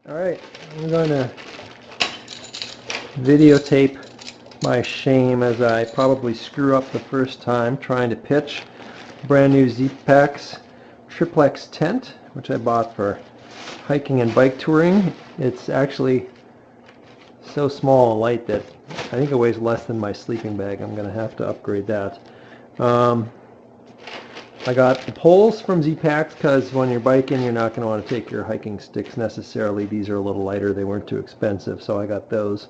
Alright, I'm going to videotape my shame as I probably screw up the first time trying to pitch a brand new Zpacks Triplex tent, which I bought for hiking and bike touring. It's actually so small and light that I think it weighs less than my sleeping bag. I'm going to have to upgrade that. I got the poles from Zpacks because when you're biking, you're not going to want to take your hiking sticks necessarily. These are a little lighter. They weren't too expensive, so I got those.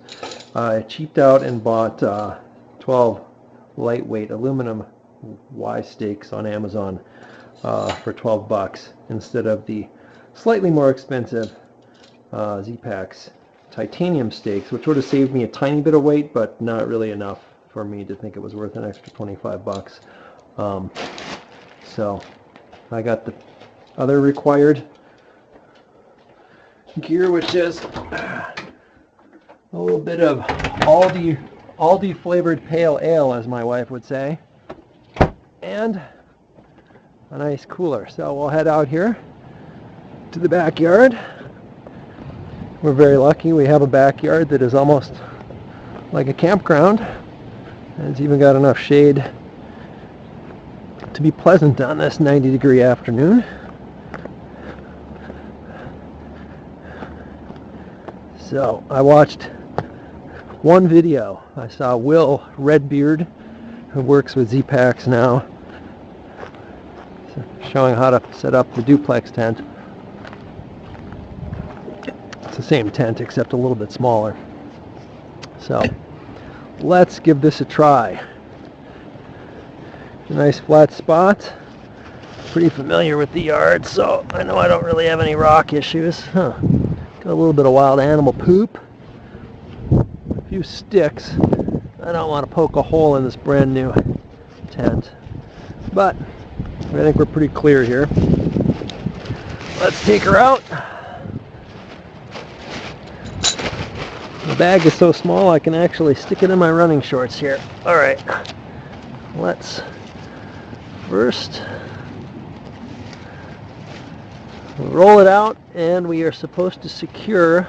I cheaped out and bought 12 lightweight aluminum Y stakes on Amazon for 12 bucks instead of the slightly more expensive Zpacks titanium stakes, which would have saved me a tiny bit of weight, but not really enough for me to think it was worth an extra 25 bucks. So I got the other required gear, which is a little bit of Aldi flavored pale ale, as my wife would say, and a nice cooler. So we'll head out here to the backyard. We're very lucky. We have a backyard that is almost like a campground, and it's even got enough shade to be pleasant on this 90-degree afternoon. So I watched one video. I saw Will Redbeard, who works with Zpacks now, showing how to set up the duplex tent. It's the same tent except a little bit smaller. So let's give this a try. A nice flat spot. Pretty familiar with the yard, so I know I don't really have any rock issues. Got a little bit of wild animal poop. A few sticks. I don't want to poke a hole in this brand new tent, but I think we're pretty clear here. Let's take her out. The bag is so small I can actually stick it in my running shorts here. Alright, let's first roll it out, and we are supposed to secure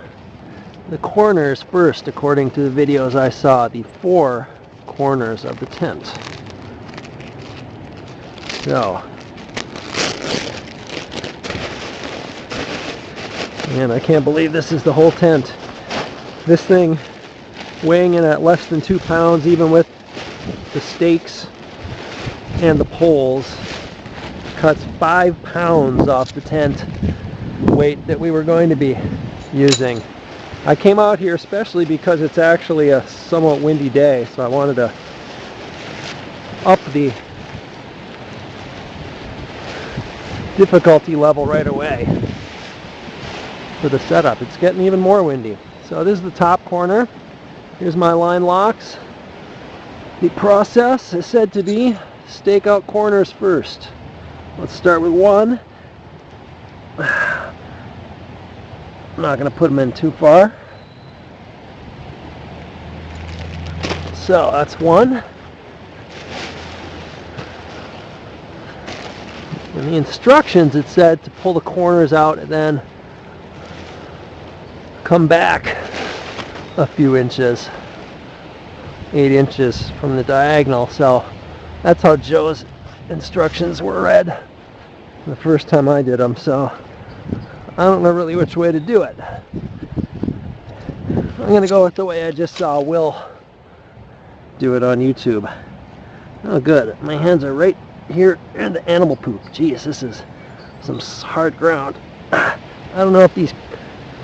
the corners first, according to the videos I saw, the 4 corners of the tent. So, man, I can't believe this is the whole tent. This thing weighing in at less than 2 pounds, even with the stakes and the poles, cuts 5 pounds off the tent weight that we were going to be using. I came out here especially because it's actually a somewhat windy day, so I wanted to up the difficulty level right away for the setup. It's getting even more windy. So this is the top corner. Here's my line locks. The process is said to be stake out corners first. Let's start with one. I'm not going to put them in too far. So that's one. In the instructions it said to pull the corners out and then come back a few inches, 8 inches from the diagonal. So that's how Joe's instructions were read the first time I did them, so I don't know really which way to do it. I'm going to go with the way I just saw Will do it on YouTube. Oh good, my hands are right here in the animal poop. Jeez, this is some hard ground. I don't know if these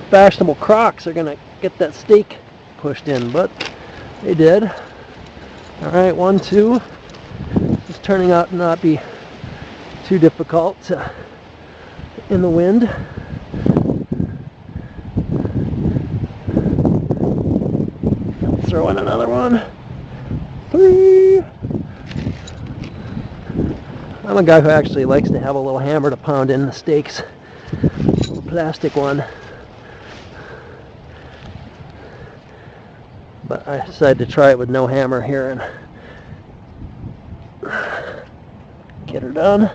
fashionable Crocs are going to get that stake pushed in, but they did. Alright, 1, 2. It's turning out to not be too difficult in the wind. Throw in another one. 3. I'm a guy who actually likes to have a little hammer to pound in the stakes. A little plastic one. But I decided to try it with no hammer here and get her done.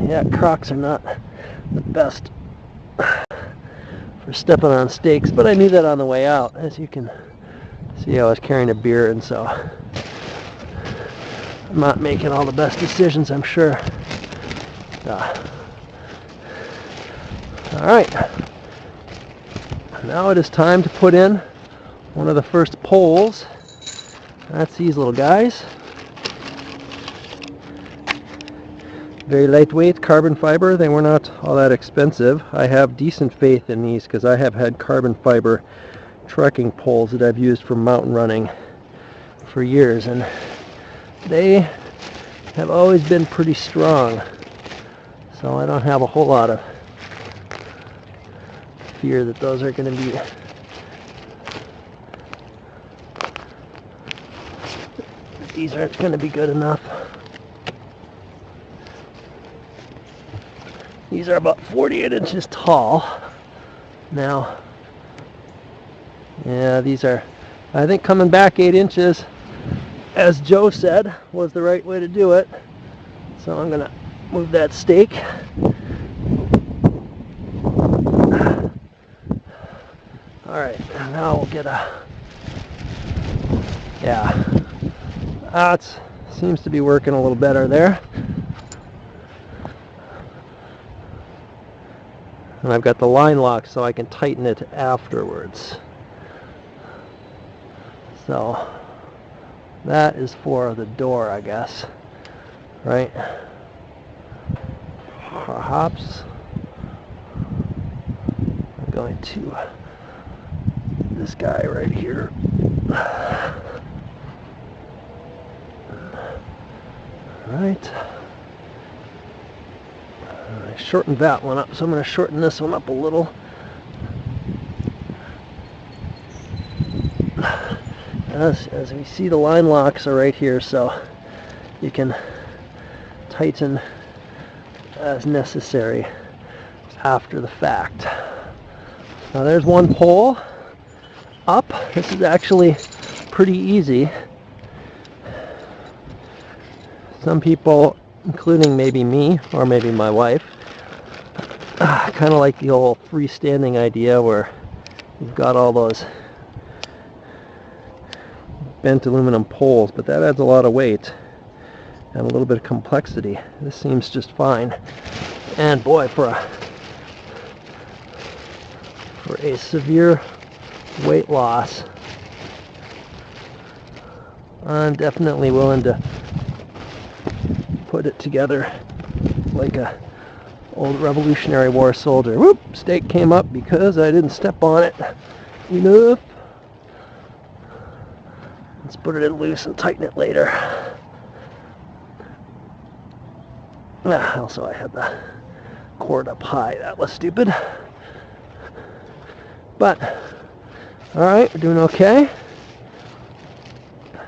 Yeah, Crocs are not the best for stepping on stakes, but I knew that on the way out. As you can see, I was carrying a beer, and so I'm not making all the best decisions, I'm sure. Alright, now it is time to put in one of the first poles. That's these little guys. Very lightweight carbon fiber. They were not all that expensive. I have decent faith in these because I have had carbon fiber trekking poles that I've used for mountain running for years, and they have always been pretty strong. So I don't have a whole lot of fear that those are going to be these aren't going to be good enough. These are about 48 inches tall. Now, yeah, these are, I think coming back 8 inches, as Joe said, was the right way to do it. So I'm going to move that stake. Alright, now we'll get a, yeah, that seems to be working a little better there. And I've got the line lock so I can tighten it afterwards. So that is for the door, I guess, right? Perhaps I'm going to this guy right here. Right. I shortened that one up, so I'm going to shorten this one up a little. As we see, the line locks are right here, so you can tighten as necessary after the fact. Now there's one pole up. This is actually pretty easy. Some people, including maybe me or maybe my wife, kind of like the old freestanding idea where you've got all those bent aluminum poles, but that adds a lot of weight and a little bit of complexity. This seems just fine. And boy, for a severe weight loss, I'm definitely willing to put it together like a old Revolutionary War soldier. Whoop! Stake came up because I didn't step on it enough. Let's put it in loose and tighten it later. Also, I had the cord up high. That was stupid. But, alright, we're doing okay.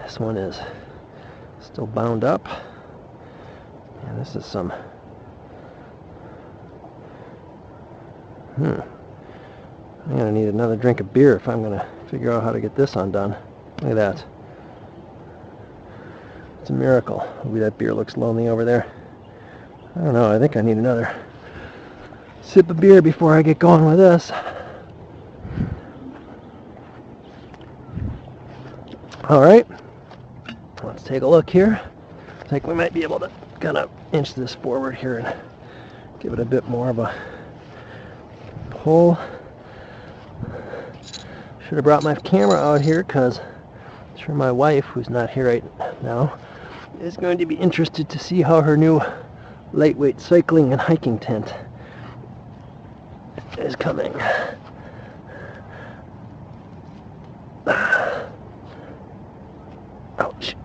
This one is still bound up. And this is some... I'm going to need another drink of beer if I'm going to figure out how to get this undone. Look at that. It's a miracle. Maybe that beer looks lonely over there. I don't know. I think I need another sip of beer before I get going with this. Alright. Let's take a look here. I think we might be able to kind of inch this forward here and give it a bit more of a pull. Should have brought my camera out here because I'm sure my wife, who's not here right now, is going to be interested to see how her new lightweight cycling and hiking tent is coming. Ouch.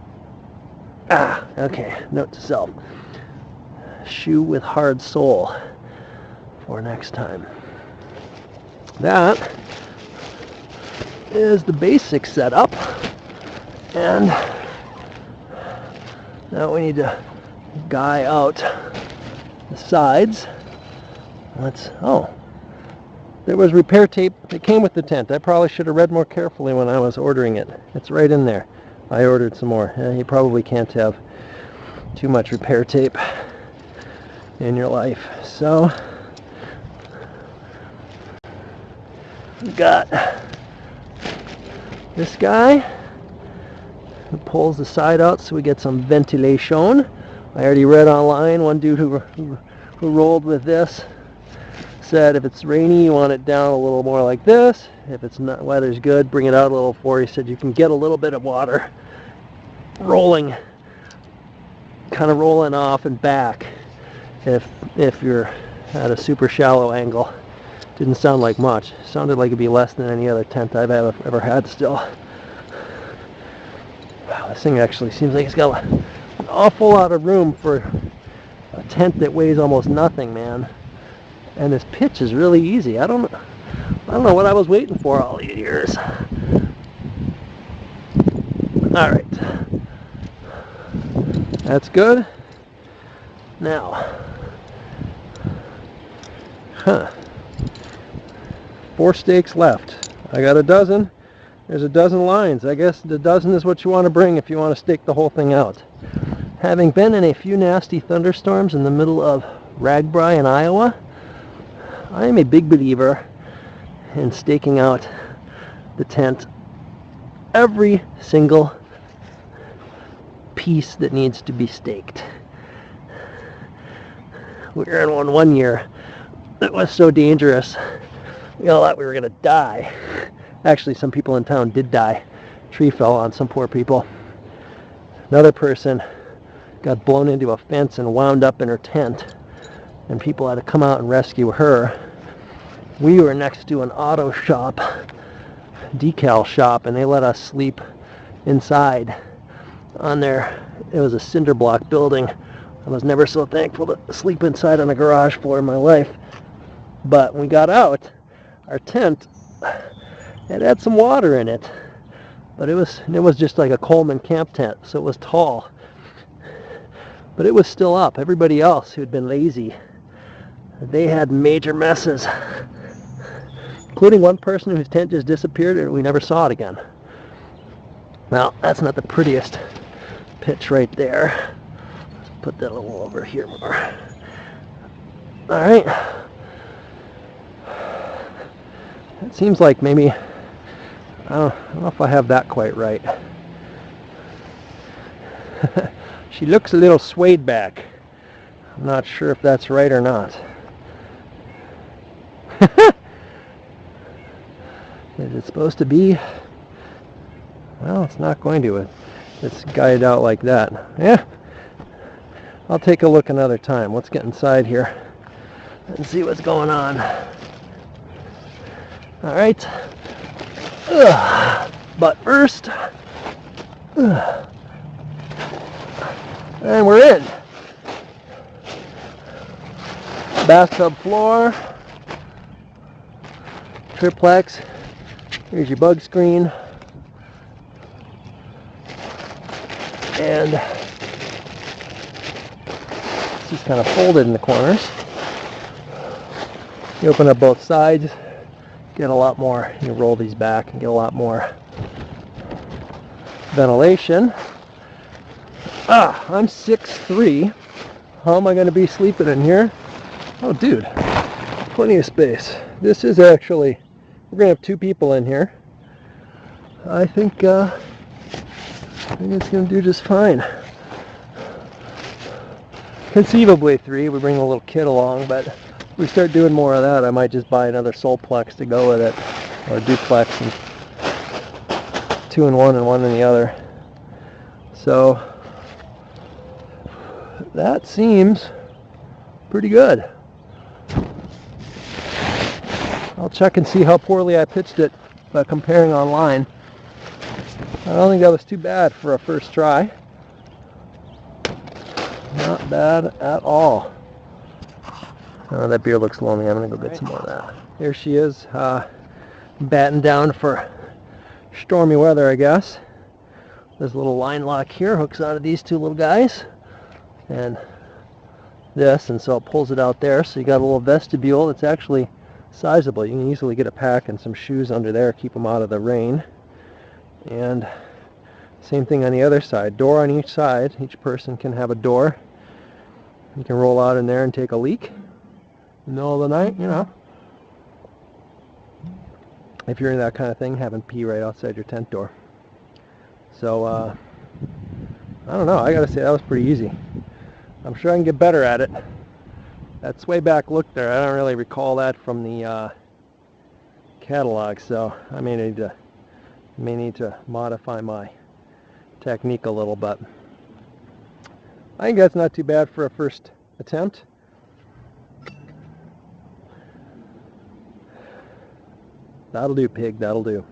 Okay, note to self. Shoe with hard sole for next time. That is the basic setup, and now we need to guy out the sides. There was repair tape that came with the tent. I probably should have read more carefully when I was ordering it. It's right in there. I ordered some more. You probably can't have too much repair tape in your life. So we've got this guy who pulls the side out so we get some ventilation. I already read online, one dude who rolled with this said if it's rainy you want it down a little more like this. If it's not, weather's good, bring it out a little more. He said you can get a little bit of water rolling, kind of rolling off and back if you're at a super shallow angle. Didn't sound like much. Sounded like it'd be less than any other tent I've ever had still. Wow, this thing actually seems like it's got an awful lot of room for a tent that weighs almost nothing, man. And this pitch is really easy. I don't know what I was waiting for all these years. All right, that's good. Now, 4 stakes left. I got a dozen. There's a dozen lines. I guess the dozen is what you want to bring if you want to stake the whole thing out. Having been in a few nasty thunderstorms in the middle of Ragbri in Iowa, I am a big believer in staking out the tent, every single piece that needs to be staked. We were in one year that was so dangerous. We all thought we were going to die. Actually, some people in town did die. Tree fell on some poor people. Another person got blown into a fence and wound up in her tent, and people had to come out and rescue her. We were next to an auto shop, decal shop, and they let us sleep inside on there. It was a cinder block building. I was never so thankful to sleep inside on a garage floor in my life. But when we got out, our tent, it had some water in it, but it was just like a Coleman camp tent, so it was tall. But it was still up. Everybody else who had been lazy, they had major messes, including one person whose tent just disappeared and we never saw it again. Well, that's not the prettiest pitch right there. Let's put that a little over here more. All right. It seems like maybe, I don't know if I have that quite right. She looks a little swayed back. I'm not sure if that's right or not. Is it supposed to be? Well, it's not going to. It's guided out like that. Yeah. I'll take a look another time. Let's get inside here and see what's going on. All right. But first, and we're in. Bathtub floor, triplex. Here's your bug screen. And it's just kind of folded in the corners. You open up both sides, get a lot more. You roll these back and get a lot more ventilation. I'm 6'3". How am I going to be sleeping in here? Oh, dude, plenty of space. This is actually, we're going to have 2 people in here. I think it's going to do just fine. Conceivably 3. We bring a little kid along, but if we start doing more of that, I might just buy another Soulplex to go with it, or duplex, and 2 in one and 1 in the other. So that seems pretty good. I'll check and see how poorly I pitched it by comparing online. I don't think that was too bad for a first try. Not bad at all. Oh, that beer looks lonely. I'm going to go get some more of that. Here she is, batting down for stormy weather, I guess. There's a little line lock here, hooks onto these 2 little guys. And this, and so it pulls it out there. So you got a little vestibule that's actually sizable. You can easily get a pack and some shoes under there, keep them out of the rain. And same thing on the other side. Door on each side. Each person can have a door. You can roll out in there and take a leak in the middle of the night, you know. if you're into that kind of thing, having pee right outside your tent door. So, I don't know, I gotta say that was pretty easy. I'm sure I can get better at it. That sway back look there, I don't really recall that from the catalog, so I may need to modify my technique a little, but I think that's not too bad for a first attempt. That'll do, pig, that'll do.